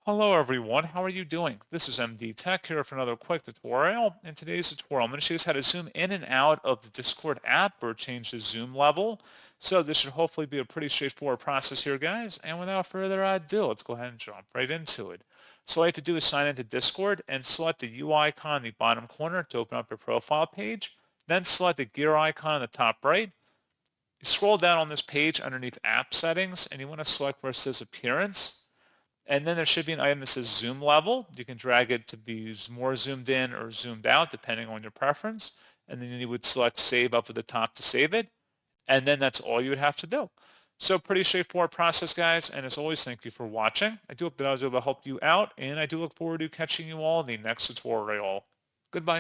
Hello everyone, how are you doing? This is MD Tech here for another quick tutorial. In today's tutorial, I'm going to show you how to zoom in and out of the Discord app or change the zoom level. So this should hopefully be a pretty straightforward process here, guys. And without further ado, let's go ahead and jump right into it. So all you have to do is sign into Discord and select the U icon in the bottom corner to open up your profile page. Then select the gear icon in the top right. You scroll down on this page underneath app settings and you want to select where it says appearance. And then there should be an item that says zoom level. You can drag it to be more zoomed in or zoomed out, depending on your preference. And then you would select save up at the top to save it. And then that's all you would have to do. So pretty straightforward process, guys. And as always, thank you for watching. I do hope that I was able to help you out. And I do look forward to catching you all in the next tutorial. Goodbye.